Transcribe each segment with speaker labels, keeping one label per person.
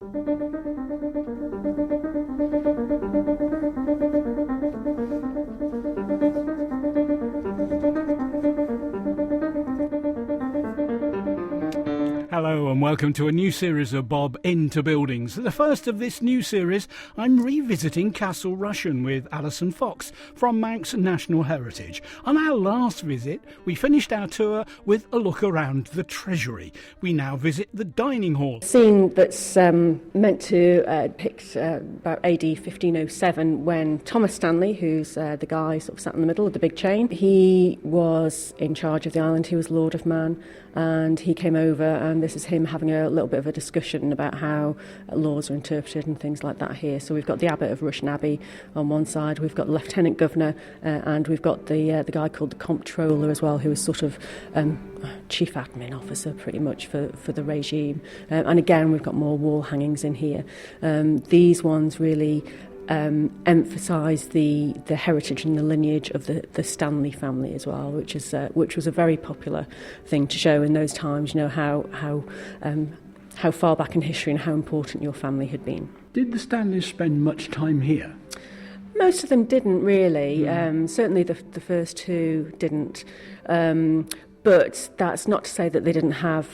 Speaker 1: Hello and welcome to a new series of Bob Into Buildings. The first of this new series, I'm revisiting Castle Rushen with Allison Fox from Manx National Heritage. On our last visit, we finished our tour with a look around the treasury. We now visit the dining hall.
Speaker 2: A scene that's meant to depict about AD 1507 when Thomas Stanley, who's the guy sort of sat in the middle of the big chain, he was in charge of the island. He was Lord of Man, and he came over, and this is him having a little bit of a discussion about how laws are interpreted and things like that here. So we've got the Abbot of Rushen Abbey on one side, we've got the Lieutenant Governor, and we've got the guy called the Comptroller as well, who is sort of chief admin officer pretty much for the regime. And again, we've got more wall hangings in here. These ones really emphasise the heritage and the lineage of the Stanley family as well, which was a very popular thing to show in those times. You know how far back in history and how important your family had been.
Speaker 1: Did the Stanleys spend much time here?
Speaker 2: Most of them didn't really. Certainly the first two didn't. But that's not to say that they didn't have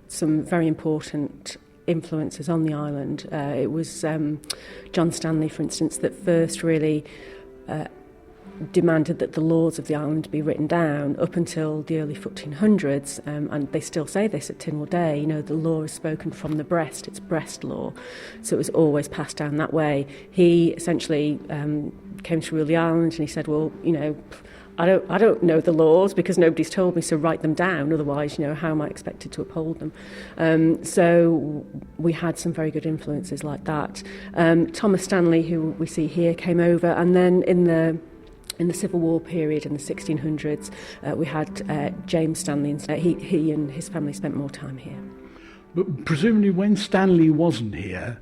Speaker 2: some very important influences on the island. It was John Stanley, for instance, that first really demanded that the laws of the island be written down up until the early 1400s, and they still say this at Tynwald Day. You know, the law is spoken from the breast, it's breast law, so it was always passed down that way. He essentially came to rule the island, and he said, well, you know, I don't know the laws because nobody's told me, so write them down, otherwise, you know, how am I expected to uphold them? So we had some very good influences like that. Thomas Stanley, who we see here, came over, and then in the Civil War period in the 1600s, we had James Stanley, and he and his family spent more time here.
Speaker 1: But presumably when Stanley wasn't here,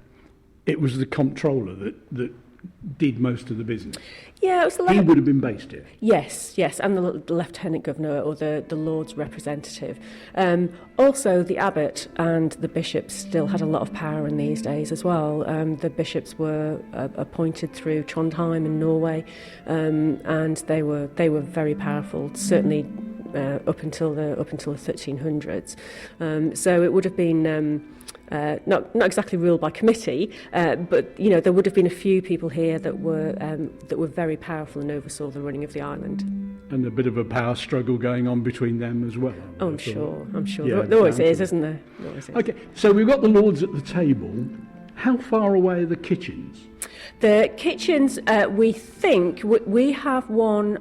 Speaker 1: it was the Comptroller that did most of the business.
Speaker 2: Yeah, it was
Speaker 1: he would have been based here.
Speaker 2: Yes, and the Lieutenant Governor or the Lord's representative. Also, the Abbot and the bishops still had a lot of power in these days as well. The bishops were appointed through Trondheim in Norway, and they were very powerful. Certainly. Up until the 1300s, so it would have been not exactly ruled by committee, but you know there would have been a few people here that were very powerful and oversaw the running of the island. And
Speaker 1: a bit of a power struggle going on between them as well.
Speaker 2: I'm sure. Yeah, there always is, isn't there?
Speaker 1: Okay, so we've got the lords at the table. How far away are the kitchens?
Speaker 2: The kitchens, we think, we have one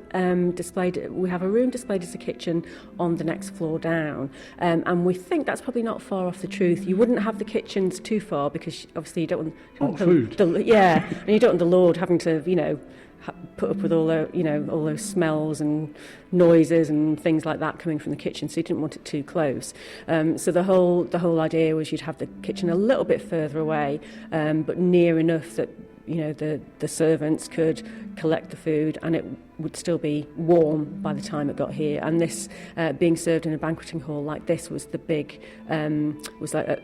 Speaker 2: displayed, we have a room displayed as a kitchen on the next floor down, and we think that's probably not far off the truth. You wouldn't have the kitchens too far because obviously you don't want
Speaker 1: food.
Speaker 2: And you don't want the Lord having to, you know, put up with all those smells and noises and things like that coming from the kitchen, so you didn't want it too close. So the whole idea was you'd have the kitchen a little bit further away, but near enough that you know the servants could collect the food and it would still be warm by the time it got here. And this being served in a banqueting hall like this was the big was like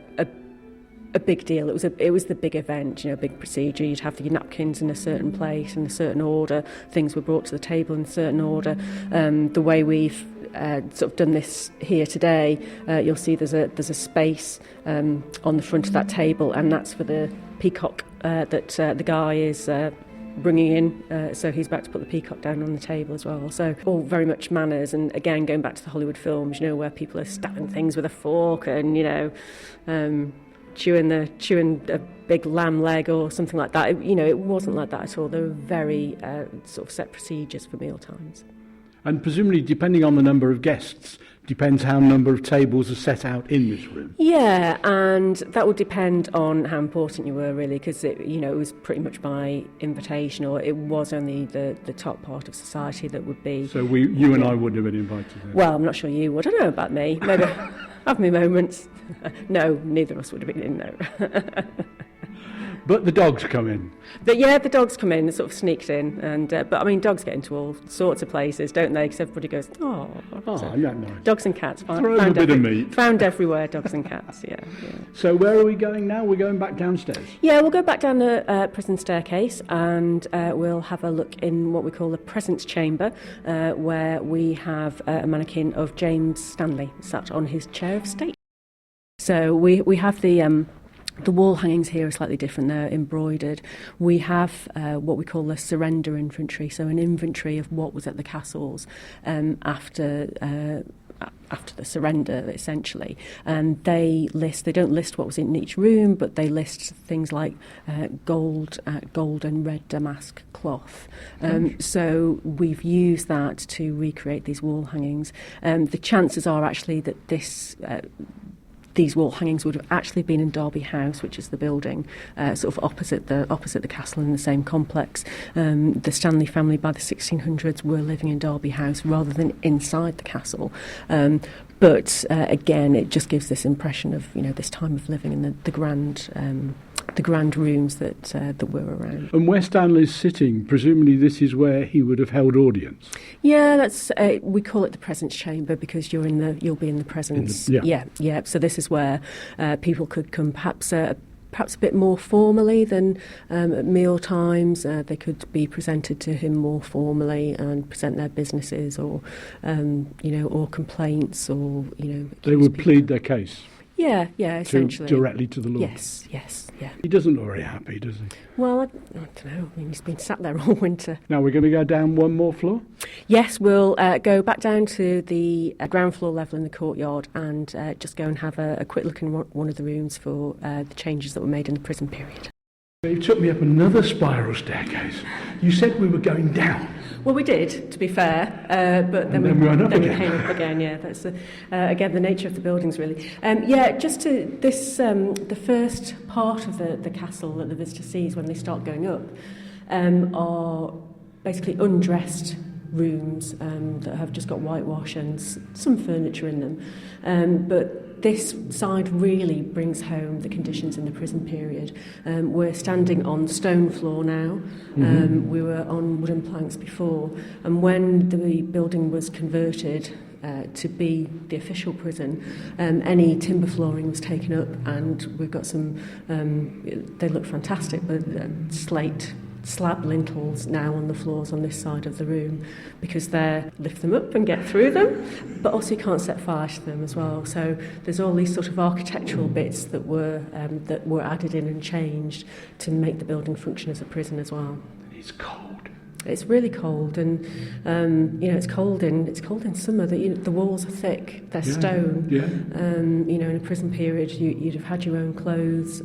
Speaker 2: a big deal. It was the big event, you know, big procedure. You'd have your napkins in a certain place in a certain order. Things were brought to the table in a certain order. The way we've sort of done this here today, you'll see there's a space on the front of that table, and that's for the peacock that the guy is bringing in, so he's about to put the peacock down on the table as well. So all very much manners, and again going back to the Hollywood films, you know, where people are stabbing things with a fork and you know chewing a big lamb leg or something like that. It wasn't like that at all. There were very sort of set procedures for meal times.
Speaker 1: And presumably, depending on the number of guests, depends how number of tables are set out in this room.
Speaker 2: Yeah, and that would depend on how important you were, really, because it was pretty much by invitation, or it was only the top part of society that would be.
Speaker 1: So you and I wouldn't have been invited then?
Speaker 2: Well, I'm not sure you would. I don't know about me. Maybe have me moments. No, neither of us would have been in, no.
Speaker 1: But the dogs come in.
Speaker 2: The dogs come in, sort of sneaked in, and but I mean, dogs get into all sorts of places, don't they? Because everybody goes, oh, so,
Speaker 1: yeah, nice.
Speaker 2: Dogs and cats.
Speaker 1: Throw a bit of meat.
Speaker 2: Found everywhere, dogs and cats. Yeah.
Speaker 1: So where are we going now? We're going back downstairs.
Speaker 2: Yeah, we'll go back down the prison staircase, and we'll have a look in what we call the presence chamber, where we have a mannequin of James Stanley sat on his chair of state. So we have the wall hangings here are slightly different. They're embroidered. We have what we call the surrender inventory, so an inventory of what was at the castles after the surrender, essentially. And they don't list what was in each room, but they list things like gold and red damask cloth. So we've used that to recreate these wall hangings. The chances are actually that these wall hangings would have actually been in Derby House, which is the building sort of opposite the castle in the same complex. The Stanley family by the 1600s were living in Derby House rather than inside the castle. But again, it just gives this impression of this time of living in the grand rooms that were around.
Speaker 1: And where Stanley's sitting, presumably this is where he would have held audience.
Speaker 2: Yeah, that's we call it the presence chamber because you'll be in the presence. Yeah. So this is where people could come, perhaps a bit more formally than at meal times. They could be presented to him more formally and present their businesses or complaints or
Speaker 1: They would plead their case.
Speaker 2: Yeah, essentially.
Speaker 1: Directly to the Lord.
Speaker 2: Yes, yeah.
Speaker 1: He doesn't look very happy, does he?
Speaker 2: Well, I don't know. I mean, he's been sat there all winter.
Speaker 1: Now we're going to go down one more floor?
Speaker 2: Yes, we'll go back down to the ground floor level in the courtyard and just go and have a quick look in one of the rooms for the changes that were made in the prison period.
Speaker 1: You took me up another spiral staircase. You said we were going down.
Speaker 2: Well, we did, to be fair, but then we came up again. Yeah, that's again the nature of the buildings, really. Just to this, the first part of the castle that the visitor sees when they start going up are basically undressed rooms that have just got whitewash and some furniture in them, but this side really brings home the conditions in the prison period. We're standing on stone floor now. We were on wooden planks before. And when the building was converted to be the official prison, any timber flooring was taken up, and we've got some, they look fantastic, but slate slab lintels now on the floors on this side of the room because they lift them up and get through them, but also you can't set fire to them as well. So there's all these sort of architectural bits that were added in and changed to make the building function as a prison as well.
Speaker 1: It's cold.
Speaker 2: It's really cold, and it's cold in summer. The walls are thick; they're stone.
Speaker 1: Yeah.
Speaker 2: In a prison period, you'd have had your own clothes.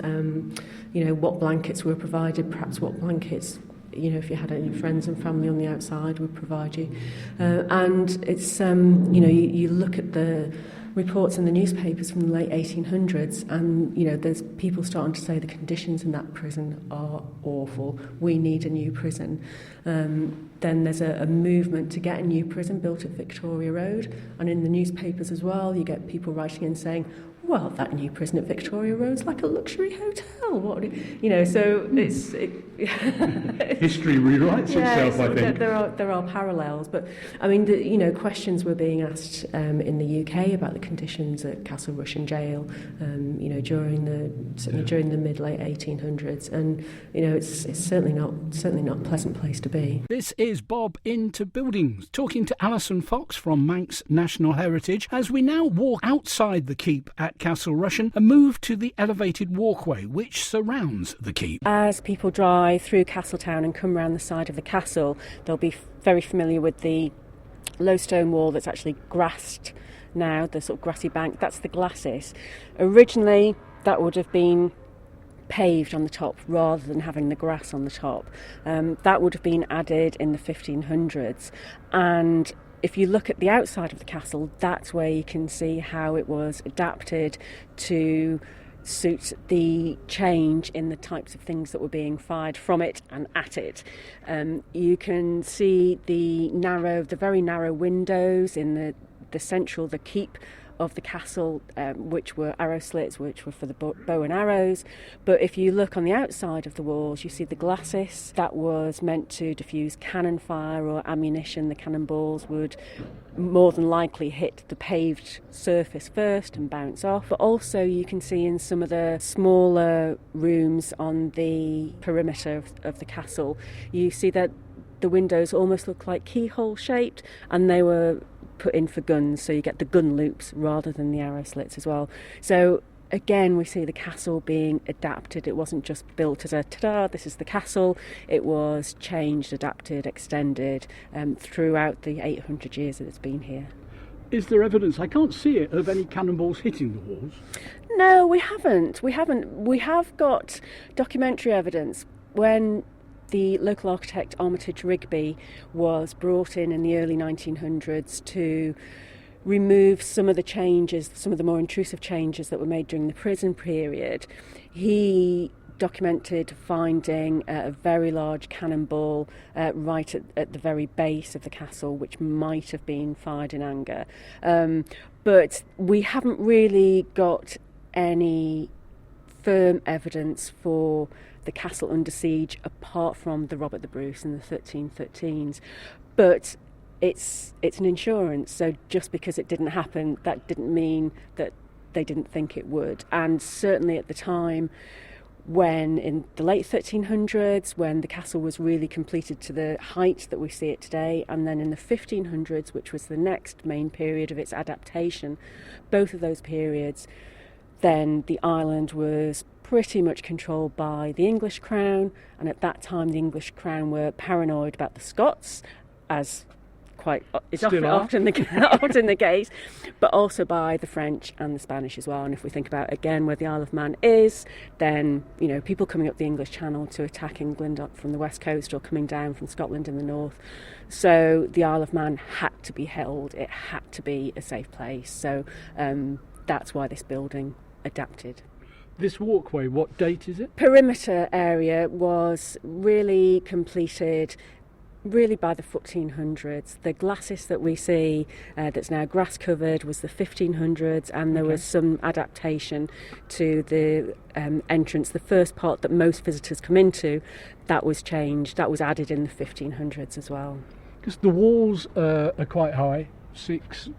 Speaker 2: What blankets were provided, perhaps what blankets, if you had any friends and family on the outside, would provide you. And it's, you look at the reports in the newspapers from the late 1800s, and there's people starting to say the conditions in that prison are awful. We need a new prison. Then there's a movement to get a new prison built at Victoria Road, and in the newspapers as well, you get people writing in saying, well, that new prison at Victoria Road's like a luxury hotel. So it's
Speaker 1: history rewrites itself. I think
Speaker 2: there are parallels, but I mean, questions were being asked in the UK about the conditions at Castle Rushen jail, during the mid late 1800s, and it's certainly not a pleasant place to be.
Speaker 1: This is Bob Into Buildings talking to Allison Fox from Manx National Heritage as we now walk outside the keep at Castle Rushen and move to the elevated walkway which surrounds the keep.
Speaker 2: As people drive through Castletown and come round the side of the castle, they'll be very familiar with the low stone wall that's actually grassed now, the sort of grassy bank. That's the glacis. Originally, that would have been paved on the top rather than having the grass on the top. That would have been added in the 1500s, and if you look at the outside of the castle, that's where you can see how it was adapted to suit the change in the types of things that were being fired from it and at it. You can see the very narrow windows in the keep of the castle, which were arrow slits, which were for the bow and arrows. But if you look on the outside of the walls, you see the glacis. That was meant to diffuse cannon fire or ammunition. The cannonballs would more than likely hit the paved surface first and bounce off. But also you can see in some of the smaller rooms on the perimeter of the castle, you see that the windows almost look like keyhole shaped, and they were put in for guns, so you get the gun loops rather than the arrow slits as well. So again, we see the castle being adapted. It wasn't just built as a ta-da, this is the castle. It was changed, adapted, extended throughout the 800 years that it's been here.
Speaker 1: Is there evidence, I can't see it, of any cannonballs hitting the walls?
Speaker 2: No, we haven't. We have got documentary evidence. When the local architect Armitage Rigby was brought in the early 1900s to remove some of the changes, some of the more intrusive changes that were made during the prison period. He documented finding a very large cannonball right at the very base of the castle, which might have been fired in anger. But we haven't really got any firm evidence for the castle under siege apart from the Robert the Bruce in the 1313s. But it's an insurance, so just because it didn't happen, that didn't mean that they didn't think it would. And certainly at the time, when in the late 1300s, when the castle was really completed to the height that we see it today, and then in the 1500s, which was the next main period of its adaptation, both of those periods, then the island was pretty much controlled by the English crown, and at that time the English crown were paranoid about the Scots, as quite is often the case, but also by the French and the Spanish as well. And if we think about again where the Isle of Man is, then people coming up the English Channel to attack England up from the west coast or coming down from Scotland in the north. So the Isle of Man had to be held. It had to be a safe place. So that's why this building adapted.
Speaker 1: This walkway, what date is it?
Speaker 2: Perimeter area was really completed really by the 1400s. The glacis that we see that's now grass covered was the 1500s, and there was some adaptation to the entrance. The first part that most visitors come into, that was changed, that was added in the 1500s as well.
Speaker 1: Because the walls are quite high, 6'2",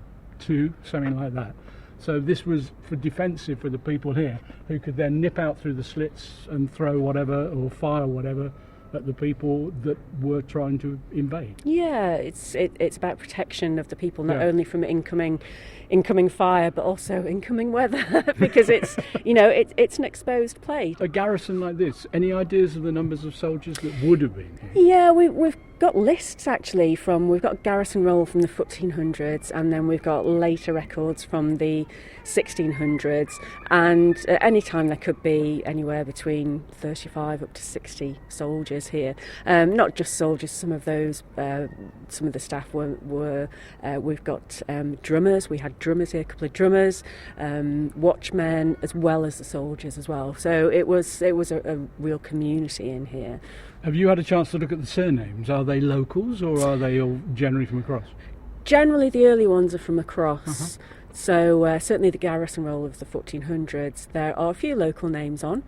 Speaker 1: something like that. So this was for defensive for the people here, who could then nip out through the slits and throw whatever or fire whatever at the people that were trying to invade.
Speaker 2: Yeah, it's about protection of the people, not only from incoming fire, but also incoming weather, because it's it's an exposed place.
Speaker 1: A garrison like this, any ideas of the numbers of soldiers that would have been here?
Speaker 2: Yeah, we've got lists actually we've got garrison roll from the 1400s, and then we've got later records from the 1600s, and at any time there could be anywhere between 35 up to 60 soldiers here. Not just soldiers, some of those, some of the staff were we've got drummers, we had drummers here, a couple of drummers, watchmen, as well as the soldiers as well. So it was a real community in here.
Speaker 1: Have you had a chance to look at the surnames? Are they locals or are they all generally from across?
Speaker 2: Generally the early ones are from across. So certainly the garrison roll of the 1400s, there are a few local names on,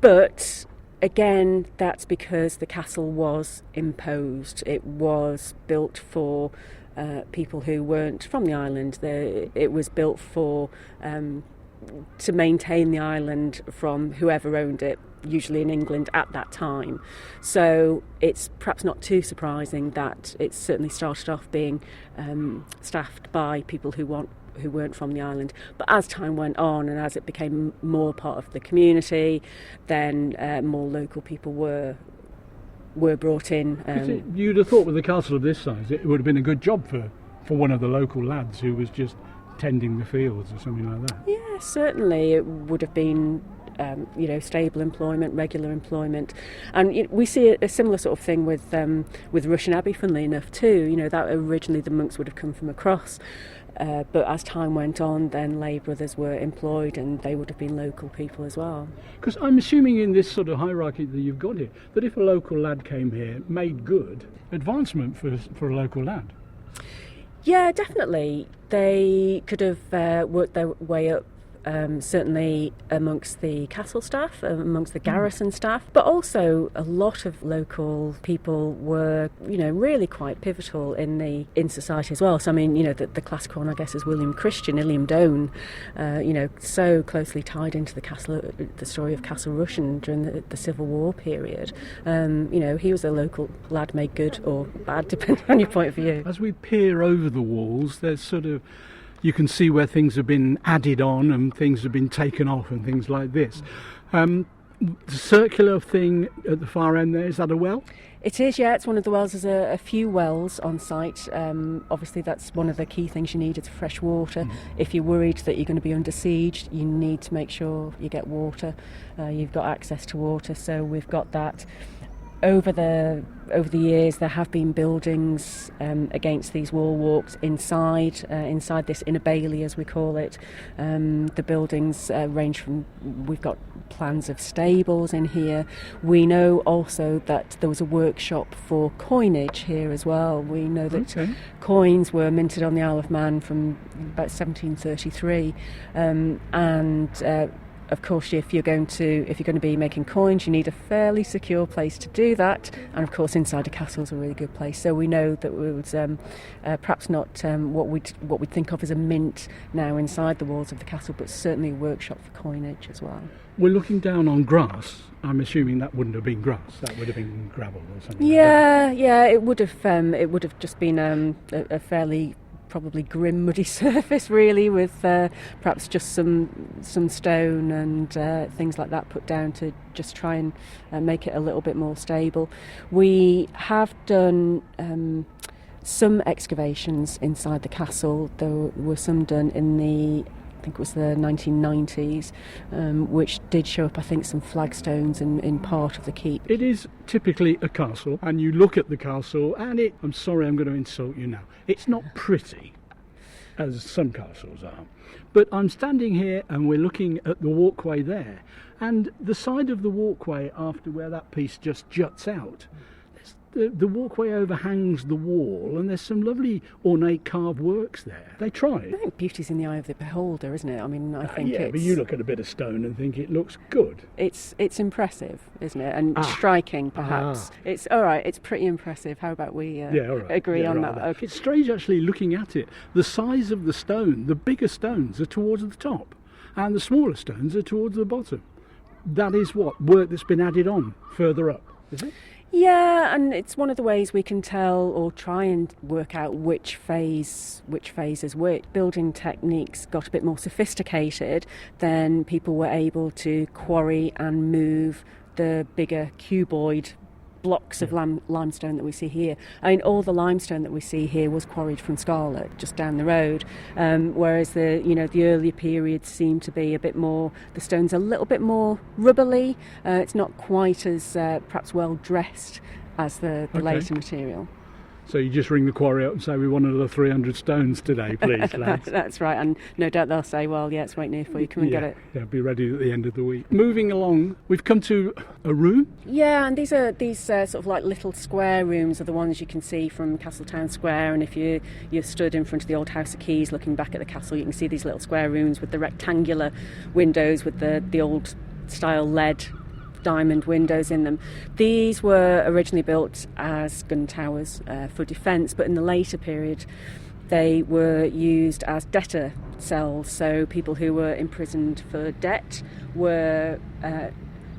Speaker 2: but again that's because the castle was imposed. It was built for people who weren't from the island. It was built for to maintain the island from whoever owned it, usually in England at that time. So it's perhaps not too surprising that it certainly started off being staffed by people who weren't from the island. But as time went on and as it became more part of the community, then more local people were brought in.
Speaker 1: You'd have thought with a castle of this size it would have been a good job for one of the local lads who was just tending the fields or something like that.
Speaker 2: Yeah, certainly it would have been stable employment, regular employment, and we see a similar sort of thing with Rushen Abbey, funnily enough too. That originally the monks would have come from across, but as time went on, then lay brothers were employed, and they would have been local people as well.
Speaker 1: Because I'm assuming in this sort of hierarchy that you've got here, that if a local lad came here, made good, advancement for a local lad.
Speaker 2: Yeah, definitely. They could have worked their way up, certainly amongst the castle staff, amongst the garrison staff, but also a lot of local people were, really quite pivotal in society as well. So I mean, the classical one, I guess, is William Christian, Illiam Doane, so closely tied into the story of Castle Rushen during the Civil War period. He was a local lad made good or bad, depending on your point of view.
Speaker 1: As we peer over the walls, there's sort of, you can see where things have been added on and things have been taken off and things like this. The circular thing at the far end there, is that a well?
Speaker 2: It is, yeah. It's one of the wells. There's a few wells on site. Obviously, that's one of the key things you need is fresh water. If you're worried that you're going to be under siege, you need to make sure you get water. You've got access to water, so we've got that. Over the years, there have been buildings against these wall walks inside this inner bailey, as we call it. The buildings range from, we've got plans of stables in here. We know also that there was a workshop for coinage here as well. We know that coins were minted on the Isle of Man from about 1733, of course, if you're going to be making coins, you need a fairly secure place to do that. And of course, inside a castle is a really good place. So we know that it was perhaps not what we'd think of as a mint now inside the walls of the castle, but certainly a workshop for coinage as well.
Speaker 1: We're looking down on grass. I'm assuming that wouldn't have been grass. That would have been gravel or something.
Speaker 2: Yeah, it would have just been a fairly probably grim, muddy surface, really, with perhaps just some stone and things like that put down to just try and make it a little bit more stable. We have done some excavations inside the castle. There were some done in I think it was the 1990s, which did show up, I think, some flagstones in part of the keep.
Speaker 1: It is typically a castle, and you look at the castle, and I'm sorry, I'm going to insult you now. It's not pretty, as some castles are. But I'm standing here, and we're looking at the walkway there, and the side of the walkway after where that piece just juts out, the walkway overhangs the wall, and there's some lovely ornate carved works there. They tried.
Speaker 2: I think beauty's in the eye of the beholder, isn't it? I mean, I think
Speaker 1: yeah, but you look at a bit of stone and think it looks good.
Speaker 2: It's impressive, isn't it? And striking, perhaps. It's all right. It's pretty impressive. How about we agree on that? Okay.
Speaker 1: It's strange, actually, looking at it. The size of the stone, the bigger stones are towards the top, and the smaller stones are towards the bottom. That is what work that's been added on further up, is it?
Speaker 2: Yeah, and it's one of the ways we can tell or try and work out which phase is which. Building techniques got a bit more sophisticated, then people were able to quarry and move the bigger cuboid blocks of limestone that we see here. I mean, all the limestone that we see here was quarried from Scarlet, just down the road. Whereas the earlier periods seem to be a bit more. The stone's a little bit more rubbly. It's not quite as perhaps well dressed as the later material.
Speaker 1: So you just ring the quarry up and say, we want another 300 stones today, please, lads.
Speaker 2: That's right, and no doubt they'll say, well, yeah, it's right near for you, come and get it.
Speaker 1: Yeah, be ready at the end of the week. Moving along, we've come to a room.
Speaker 2: Yeah, and these sort of like little square rooms are the ones you can see from Castletown Square, and if you're stood in front of the old House of Keys looking back at the castle, you can see these little square rooms with the rectangular windows with the old style lead diamond windows in them. These were originally built as gun towers for defence, but in the later period they were used as debtor cells, so people who were imprisoned for debt were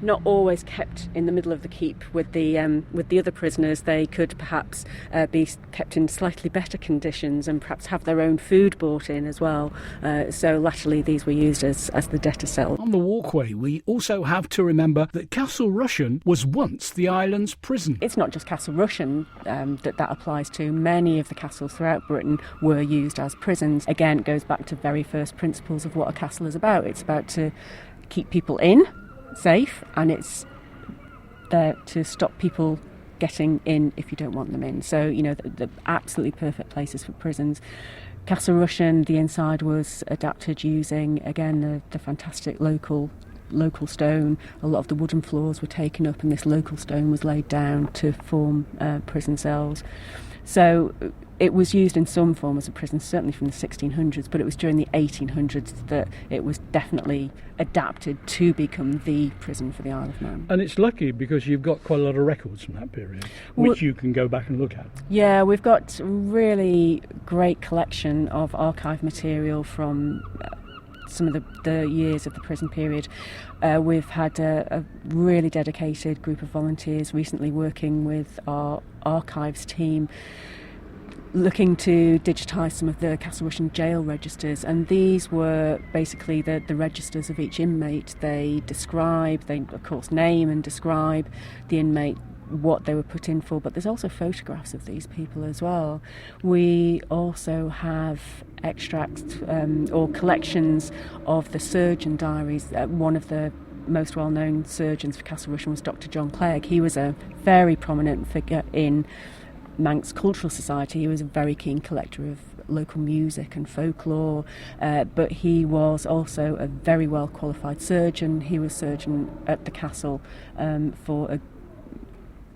Speaker 2: not always kept in the middle of the keep with the other prisoners. They could perhaps be kept in slightly better conditions and perhaps have their own food brought in as well. So latterly these were used as the debtor cell.
Speaker 1: On the walkway we also have to remember that Castle Rushen was once the island's prison.
Speaker 2: It's not just Castle Rushen that applies to. Many of the castles throughout Britain were used as prisons. Again, it goes back to very first principles of what a castle is about. It's about to keep people in safe, and it's there to stop people getting in if you don't want them in. So, the absolutely perfect places for prisons. Castle Rushen, the inside was adapted using, again, the fantastic local stone. A lot of the wooden floors were taken up, and this local stone was laid down to form prison cells. So it was used in some form as a prison, certainly from the 1600s, but it was during the 1800s that it was definitely adapted to become the prison for the Isle of Man.
Speaker 1: And it's lucky because you've got quite a lot of records from that period, which you can go back and look at.
Speaker 2: Yeah, we've got a really great collection of archive material from some of the years of the prison period. We've had a really dedicated group of volunteers recently working with our archives team, looking to digitise some of the Castle Rushen jail registers, and these were basically the registers of each inmate. They of course name and describe the inmate, what they were put in for, but there's also photographs of these people as well. We also have extracts or collections of the surgeon diaries. One of the most well-known surgeons for Castle Rushen was Dr. John Clegg. He was a very prominent figure in Manx Cultural Society. He was a very keen collector of local music and folklore, but he was also a very well qualified surgeon. He was surgeon at the castle for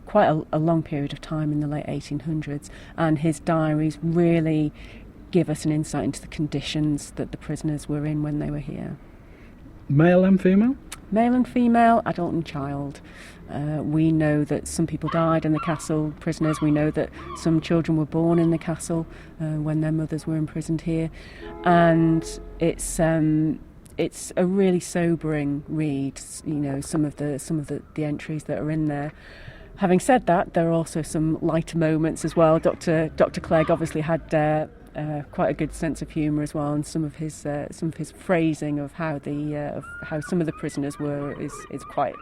Speaker 2: quite a long period of time in the late 1800s, and his diaries really give us an insight into the conditions that the prisoners were in when they were here.
Speaker 1: Male and female?
Speaker 2: Male and female, adult and child. We know that some people died in the castle, prisoners. We know that some children were born in the castle when their mothers were imprisoned here, and it's a really sobering read. You know, some of the entries that are in there. Having said that, there are also some lighter moments as well. Dr. Clegg obviously had quite a good sense of humour as well, and some of his phrasing of how how some of the prisoners were is quite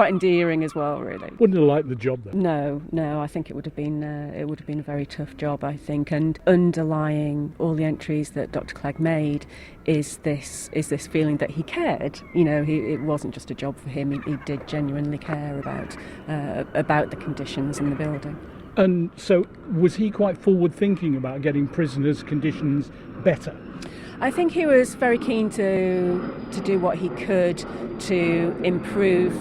Speaker 2: endearing as well, really.
Speaker 1: Wouldn't have liked the job though.
Speaker 2: No. I think it would have been a very tough job, I think. And underlying all the entries that Dr. Clegg made is this feeling that he cared. You know, it wasn't just a job for him. He did genuinely care about the conditions in the building.
Speaker 1: And so, was he quite forward-thinking about getting prisoners' conditions better?
Speaker 2: I think he was very keen to do what he could to improve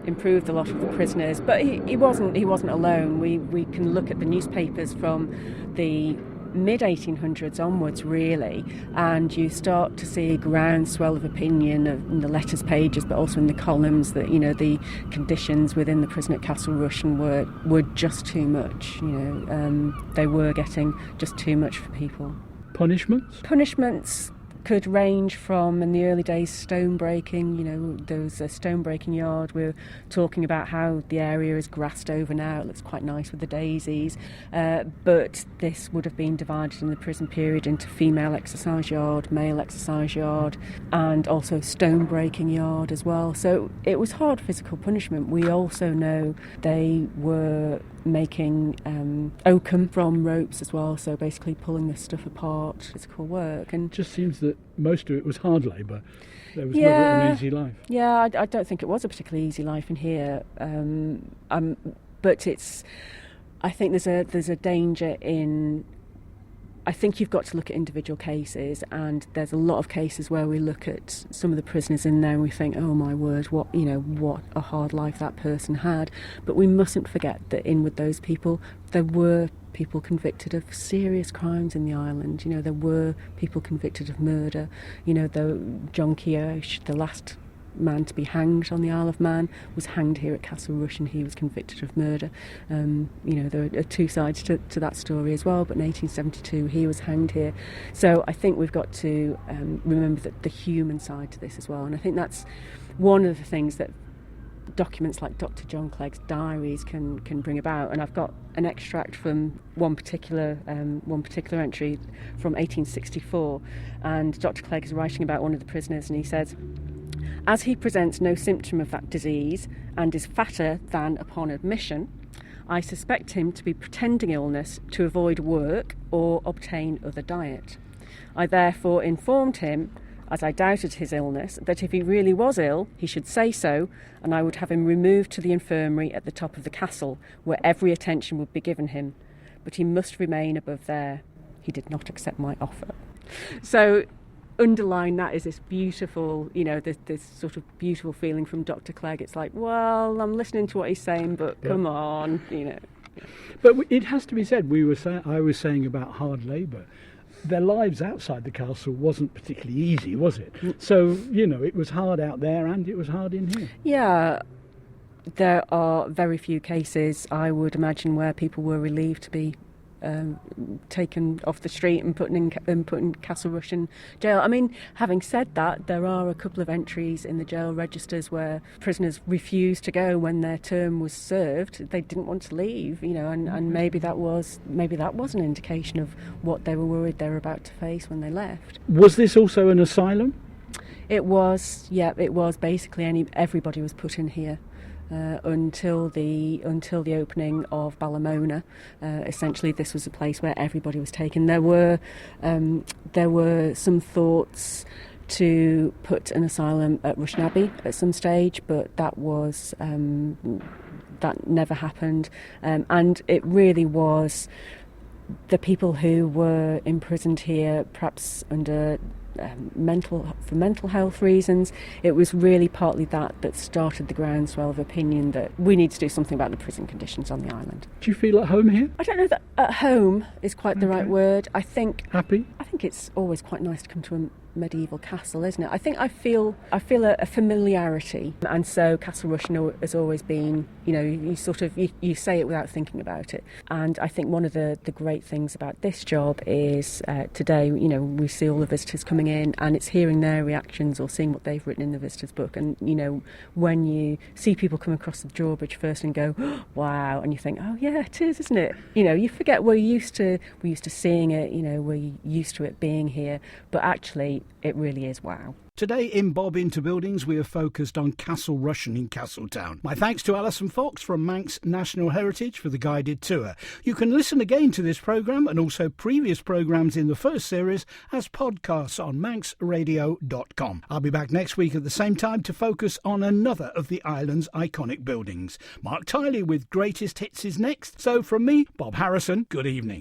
Speaker 2: the lot of the prisoners, but he wasn't alone. We can look at the newspapers from the mid-1800s onwards, really, and you start to see a groundswell of opinion in the letters pages, but also in the columns, that, you know, the conditions within the prison at Castle Rushen were just too much. You know, they were getting just too much for people. Punishments could range from, in the early days, stone breaking. You know, there was a stone breaking yard. We're talking about how the area is grassed over now. It looks quite nice with the daisies. But this would have been divided in the prison period into female exercise yard, male exercise yard, and also stone breaking yard as well. So it was hard physical punishment. We also know they were making oakum from ropes as well, so basically pulling this stuff apart, physical work. And
Speaker 1: it just seems that most of it was hard labour. There was never an easy life.
Speaker 2: Yeah, I don't think it was a particularly easy life in here, but I think there's a danger in, I think you've got to look at individual cases, and there's a lot of cases where we look at some of the prisoners in there and we think, oh my word, what a hard life that person had. But we mustn't forget that in with those people, there were people convicted of serious crimes in the island. You know, there were people convicted of murder. You know, John Keoch, the last man to be hanged on the Isle of Man, was hanged here at Castle Rushen. He was convicted of murder. You know, there are two sides to that story as well, but in 1872 he was hanged here. So I think we've got to remember that the human side to this as well, and I think that's one of the things that documents like Dr. John Clegg's diaries can bring about. And I've got an extract from one particular entry from 1864, and Dr. Clegg is writing about one of the prisoners, and he says, "As he presents no symptom of that disease and is fatter than upon admission, I suspect him to be pretending illness to avoid work or obtain other diet. I therefore informed him, as I doubted his illness, that if he really was ill, he should say so, and I would have him removed to the infirmary at the top of the castle, where every attention would be given him. But he must remain above there. He did not accept my offer." So underlying that is this beautiful, you know, this sort of beautiful feeling from Dr. Clegg. It's like, well, I'm listening to what he's saying, but come on, you know.
Speaker 1: But it has to be said, I was saying about hard labour, their lives outside the castle wasn't particularly easy, was it? So, it was hard out there and it was hard in here.
Speaker 2: Yeah, there are very few cases, I would imagine, where people were relieved to be taken off the street and put in Castle Rushen jail. I mean, having said that, there are a couple of entries in the jail registers where prisoners refused to go when their term was served. They didn't want to leave, and maybe that was an indication of what they were worried they were about to face when they left.
Speaker 1: Was this also an asylum?
Speaker 2: It was, yeah. It was basically everybody was put in here. Until the opening of Ballamona, essentially this was a place where everybody was taken. There were some thoughts to put an asylum at Rushen Abbey at some stage, but that never happened. And it really was the people who were imprisoned here, perhaps under for mental health reasons. It was really partly that started the groundswell of opinion that we need to do something about the prison conditions on the island.
Speaker 1: Do you feel at home here?
Speaker 2: I don't know that at home is quite the right word. I think
Speaker 1: happy.
Speaker 2: I think it's always quite nice to come to a medieval castle, isn't it? I think I feel a familiarity, and so Castle Rushen has always been, you say it without thinking about it. And I think one of the great things about this job is today, we see all the visitors coming in, and it's hearing their reactions or seeing what they've written in the visitors book. And when you see people come across the drawbridge first and go, oh, wow, and you think, oh yeah, it is, isn't it? You forget we're used to seeing it. We're used to it being here, but actually it really is wow.
Speaker 1: Today in Bob Into Buildings, we are focused on Castle Rushen in Castletown. My thanks to Allison Fox from Manx National Heritage for the guided tour. You can listen again to this programme and also previous programmes in the first series as podcasts on manxradio.com. I'll be back next week at the same time to focus on another of the island's iconic buildings. Mark Tiley with Greatest Hits is next. So from me, Bob Harrison, good evening.